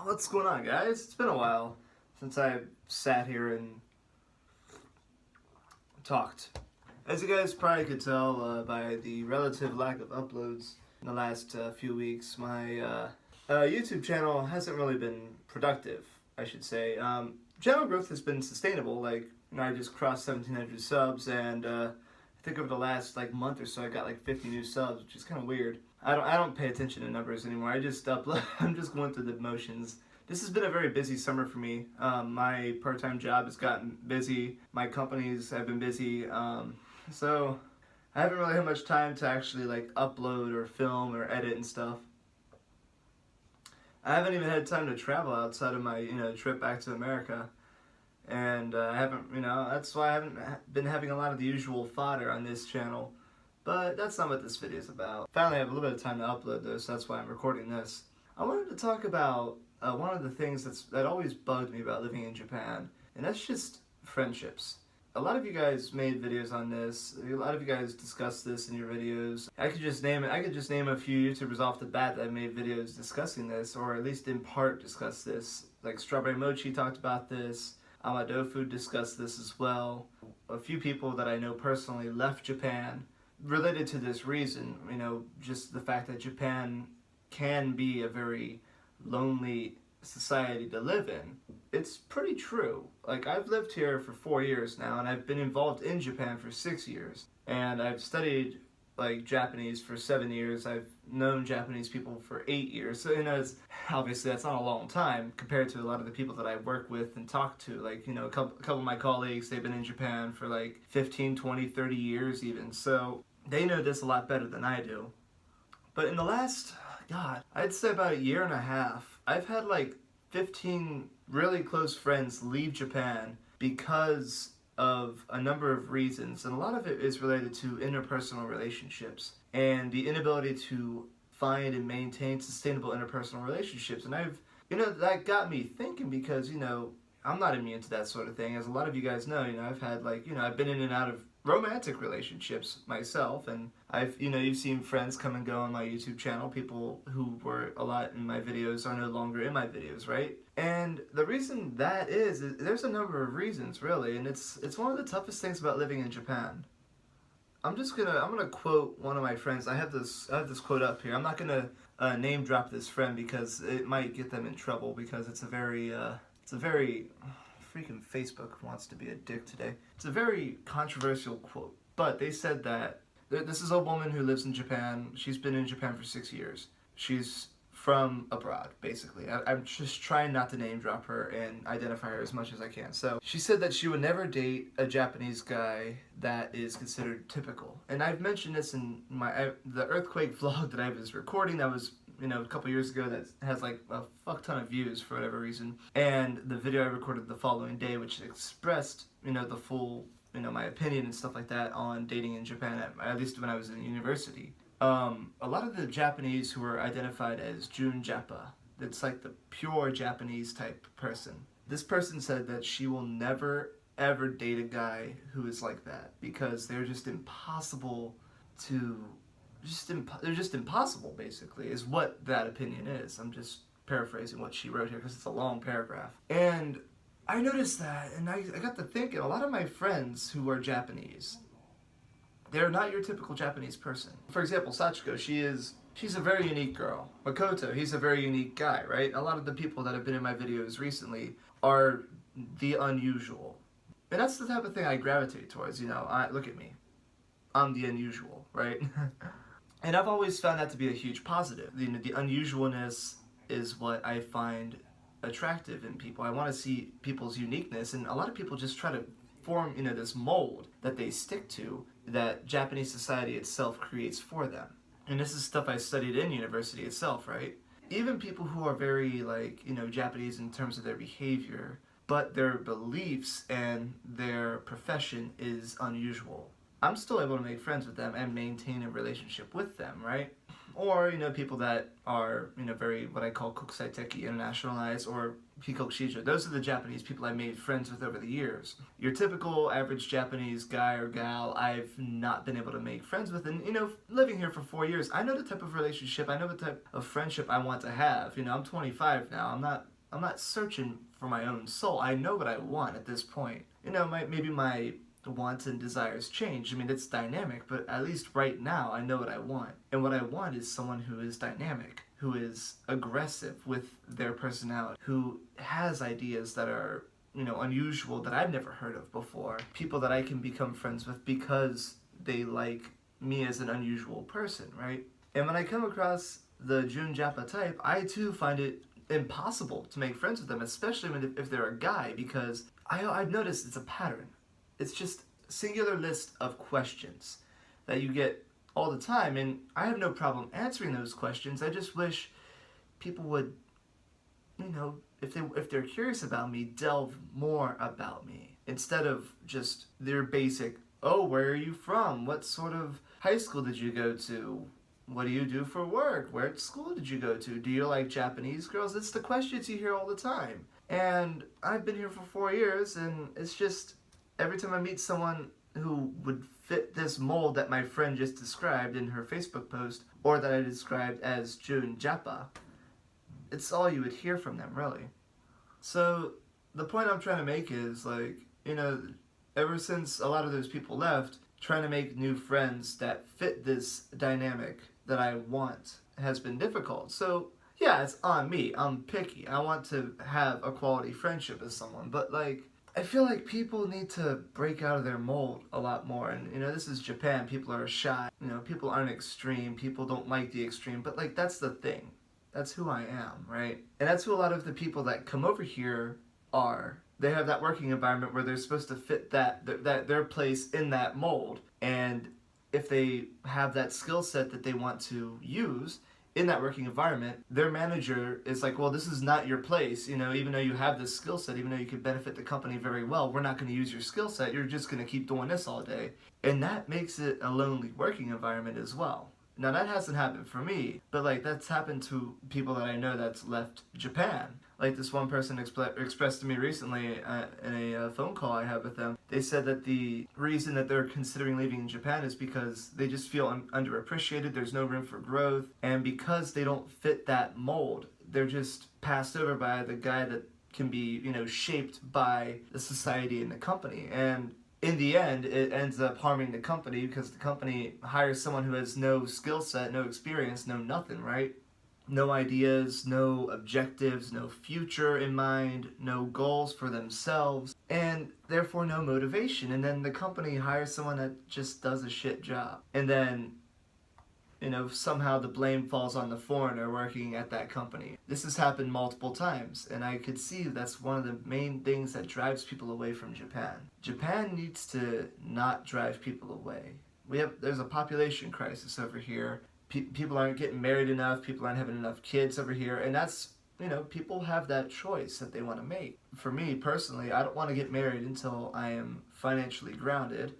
What's going on, guys? It's been a while since I sat here and talked. As you guys probably could tell by the relative lack of uploads in the last few weeks, my YouTube channel hasn't really been productive, I should say. Channel growth has been sustainable. I just crossed 1,700 subs, and I think over the last month or so, I got 50 new subs, which is kind of weird. I don't pay attention to numbers anymore. I just upload. I'm just going through the motions. This has been a very busy summer for me. My part-time job has gotten busy. My companies have been busy. So I haven't really had much time to actually upload or film or edit and stuff. I haven't even had time to travel outside of my trip back to America. And I haven't, that's why I haven't been having a lot of the usual fodder on this channel. But that's not what this video is about. Finally, I have a little bit of time to upload this, so that's why I'm recording this. I wanted to talk about one of the things that always bugged me about living in Japan, and that's just friendships. A lot of you guys made videos on this. A lot of you guys discussed this in your videos. I could just name a few YouTubers off the bat that made videos discussing this, or at least in part discuss this. Like Strawberry Mochi talked about this. Amadofu discussed this as well. A few people that I know personally left Japan related to this reason, just the fact that Japan can be a very lonely society to live in. It's pretty true. I've lived here for 4 years now, and I've been involved in Japan for 6 years. And I've studied Japanese for 7 years. I've known Japanese people for 8 years. So, it's, obviously that's not a long time compared to a lot of the people that I work with and talk to. A couple of my colleagues, they've been in Japan for 15, 20, 30 years even. So they know this a lot better than I do. But in the last, I'd say about a year and a half, I've had 15 really close friends leave Japan because of a number of reasons, and a lot of it is related to interpersonal relationships and the inability to find and maintain sustainable interpersonal relationships. And that got me thinking, because I'm not immune to that sort of thing. As a lot of you guys know, I've had I've been in and out of romantic relationships myself, and you've seen friends come and go on my YouTube channel. People who were a lot in my videos are no longer in my videos, right? And the reason that is there's a number of reasons, really, and it's one of the toughest things about living in Japan. I'm gonna quote one of my friends. I have this quote up here. I'm not gonna name drop this friend because it might get them in trouble, because it's a very freaking Facebook wants to be a dick today. It's a very controversial quote, but they said that this is a woman who lives in Japan. She's been in Japan for 6 years. She's from abroad, basically. I'm just trying not to name drop her and identify her as much as I can. So she said that she would never date a Japanese guy that is considered typical. And I've mentioned this in the earthquake vlog that I was recording. That was a couple years ago, that has a fuck ton of views for whatever reason. And the video I recorded the following day, which expressed, the full, my opinion and stuff like that on dating in Japan, at least when I was in university. A lot of the Japanese who are identified as Jun Japa, that's the pure Japanese type person. This person said that she will never ever date a guy who is like that, because they're just impossible to they're just impossible, basically, is what that opinion is. I'm just paraphrasing what she wrote here because it's a long paragraph. And I noticed that, and I got to thinking, a lot of my friends who are Japanese, they're not your typical Japanese person. For example, Sachiko, she's a very unique girl. Makoto, he's a very unique guy, right? A lot of the people that have been in my videos recently are the unusual. And that's the type of thing I gravitate towards, look at me. I'm the unusual, right? And I've always found that to be a huge positive. The unusualness is what I find attractive in people. I want to see people's uniqueness, and a lot of people just try to form, this mold that they stick to, that Japanese society itself creates for them. And this is stuff I studied in university itself, right? Even people who are very, Japanese in terms of their behavior, but their beliefs and their profession is unusual. I'm still able to make friends with them and maintain a relationship with them, right? Or, people that are, very, what I call kokusaiteki, internationalized, or hikokushijo. Those are the Japanese people I made friends with over the years. Your typical average Japanese guy or gal, I've not been able to make friends with. And, living here for 4 years, I know the type of relationship, I know the type of friendship I want to have. I'm 25 now. I'm not searching for my own soul. I know what I want at this point. Maybe my wants and desires change. I mean, it's dynamic, but at least right now I know what I want. And what I want is someone who is dynamic, who is aggressive with their personality, who has ideas that are, unusual, that I've never heard of before. People that I can become friends with because they like me as an unusual person, right? And when I come across the Jun Japa type, I too find it impossible to make friends with them, especially if they're a guy, because I've noticed it's a pattern. It's just a singular list of questions that you get all the time, and I have no problem answering those questions. I just wish people would, if they're curious about me, delve more about me instead of just their basic, oh, where are you from? What sort of high school did you go to? What do you do for work? Where school did you go to? Do you like Japanese girls? It's the questions you hear all the time. And I've been here for 4 years, and it's just every time I meet someone who would fit this mold that my friend just described in her Facebook post, or that I described as Jun Japa, it's all you would hear from them, really. So the point I'm trying to make is, ever since a lot of those people left, trying to make new friends that fit this dynamic that I want has been difficult. So yeah, it's on me. I'm picky. I want to have a quality friendship with someone, but I feel like people need to break out of their mold a lot more. And this is Japan. People are shy. People aren't extreme. People don't like the extreme. But that's the thing. That's who I am, right? And that's who a lot of the people that come over here are. They have that working environment where they're supposed to fit that their place in that mold. And if they have that skill set that they want to use in that working environment, their manager is like, well, this is not your place. Even though you have this skill set, even though you could benefit the company very well, we're not going to use your skill set. You're just going to keep doing this all day. And that makes it a lonely working environment as well. Now, that hasn't happened for me, but that's happened to people that I know that's left Japan. This one person expressed to me recently in a phone call I had with them. They said that the reason that they're considering leaving Japan is because they just feel underappreciated, there's no room for growth, and because they don't fit that mold, they're just passed over by the guy that can be, shaped by the society and the company. And in the end, it ends up harming the company because the company hires someone who has no skill set, no experience, no nothing, right? No ideas, no objectives, no future in mind, no goals for themselves, and therefore no motivation. And then the company hires someone that just does a shit job. And then, somehow the blame falls on the foreigner working at that company. This has happened multiple times, and I could see that's one of the main things that drives people away from Japan. Japan needs to not drive people away. There's a population crisis over here. People aren't getting married enough, people aren't having enough kids over here, and that's, people have that choice that they want to make. For me, personally, I don't want to get married until I am financially grounded.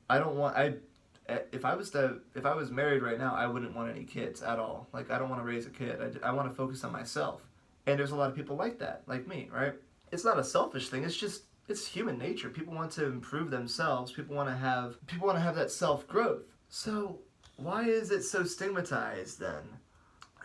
If I was married right now, I wouldn't want any kids at all. I don't want to raise a kid. I want to focus on myself. And there's a lot of people like that, like me, right? It's not a selfish thing, it's human nature. People want to improve themselves, people want to have that self-growth. So why is it so stigmatized then?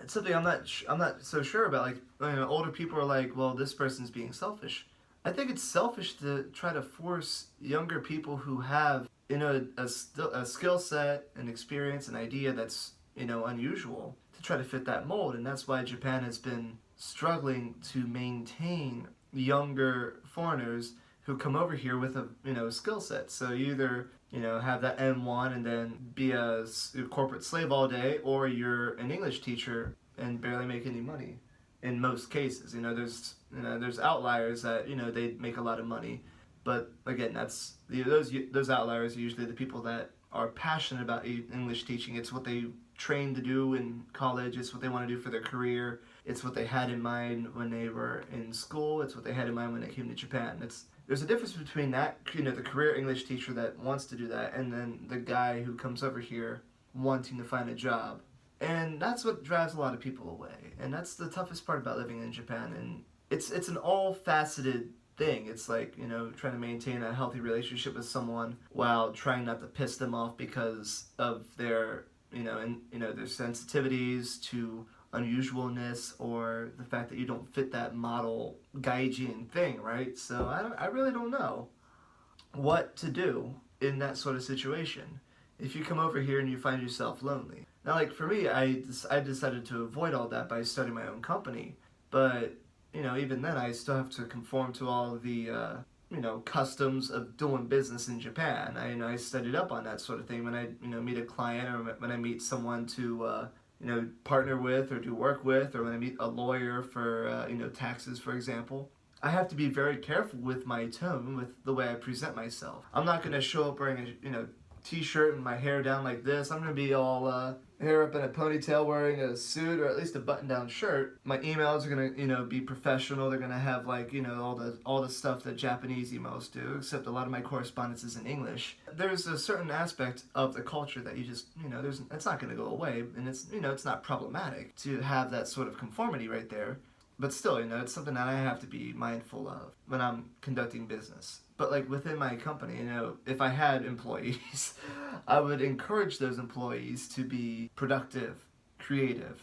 It's something I'm not so sure about. Older people are like, well, this person's being selfish. I think it's selfish to try to force younger people who have a skill set, an experience, an idea that's unusual to try to fit that mold. And that's why Japan has been struggling to maintain younger foreigners who come over here with a skill set. So you either have that M1 and then be a corporate slave all day, or you're an English teacher and barely make any money. In most cases, there's outliers that they make a lot of money, but again, that's those outliers are usually the people that are passionate about English teaching. It's what they trained to do in college. It's what they want to do for their career. It's what they had in mind when they were in school. It's what they had in mind when they came to Japan. There's a difference between that, the career English teacher that wants to do that, and then the guy who comes over here wanting to find a job. And that's what drives a lot of people away. And that's the toughest part about living in Japan. And it's an all-faceted thing. It's trying to maintain a healthy relationship with someone while trying not to piss them off because of their, their sensitivities to unusualness or the fact that you don't fit that model gaijin thing, right? So I really don't know what to do in that sort of situation if you come over here and you find yourself lonely. Now, like for me, I decided to avoid all that by starting my own company, but even then, I still have to conform to all of the customs of doing business in Japan. I studied up on that sort of thing when I meet a client or when I meet someone to partner with or do work with, or when I meet a lawyer for taxes, for example. I have to be very careful with my tone, with the way I present myself. I'm not gonna show up wearing a t-shirt and my hair down like this. I'm gonna be all hair up in a ponytail, wearing a suit or at least a button-down shirt. My emails are gonna be professional. They're gonna have all the stuff that Japanese emails do, except a lot of my correspondence is in English. There's a certain aspect of the culture that you just it's not gonna go away, and it's not problematic to have that sort of conformity right there. But still, it's something that I have to be mindful of when I'm conducting business. But like within my company, if I had employees, I would encourage those employees to be productive, creative,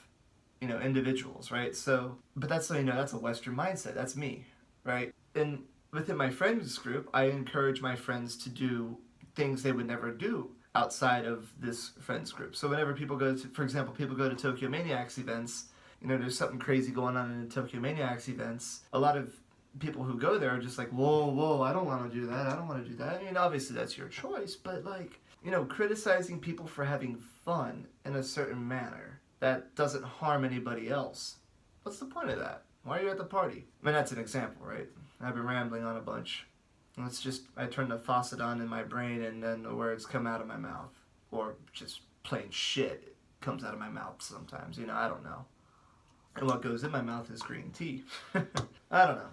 individuals, right? So, but that's a Western mindset. That's me, right? And within my friends group, I encourage my friends to do things they would never do outside of this friends group. So whenever people go to, for example, people go to Tokyo Maniacs events, there's something crazy going on in the Tokyo Maniacs events. A lot of people who go there are just like, whoa, I don't want to do that. I don't want to do that. I mean, obviously that's your choice, but criticizing people for having fun in a certain manner that doesn't harm anybody else. What's the point of that? Why are you at the party? I mean, that's an example, right? I've been rambling on a bunch. It's just, I turn the faucet on in my brain and then the words come out of my mouth. Or just plain shit comes out of my mouth sometimes. I don't know. And what goes in my mouth is green tea. I don't know.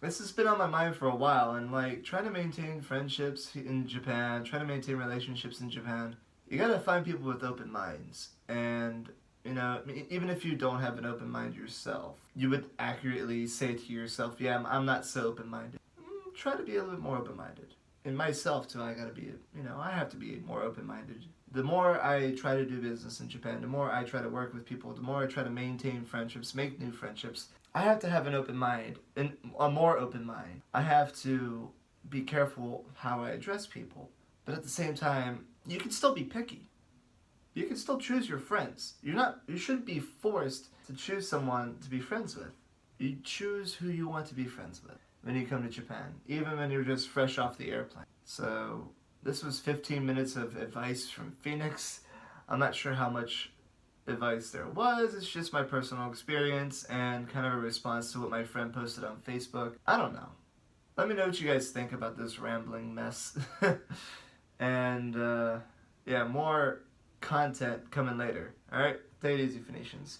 This has been on my mind for a while, and trying to maintain friendships in Japan, trying to maintain relationships in Japan, you gotta find people with open minds. And, even if you don't have an open mind yourself, you would accurately say to yourself, yeah, I'm not so open-minded. Try to be a little bit more open-minded. In myself, too, I gotta be, I have to be more open-minded. The more I try to do business in Japan, the more I try to work with people, the more I try to maintain friendships, make new friendships, I have to have an open mind, and a more open mind. I have to be careful how I address people. But at the same time, you can still be picky. You can still choose your friends. You shouldn't be forced to choose someone to be friends with. You choose who you want to be friends with when you come to Japan, even when you're just fresh off the airplane. So this was 15 minutes of advice from Phoenyx. I'm not sure how much advice there was. It's just my personal experience and kind of a response to what my friend posted on Facebook. I don't know. Let me know what you guys think about this rambling mess. And more content coming later. Alright? Take it easy, Phoenicians.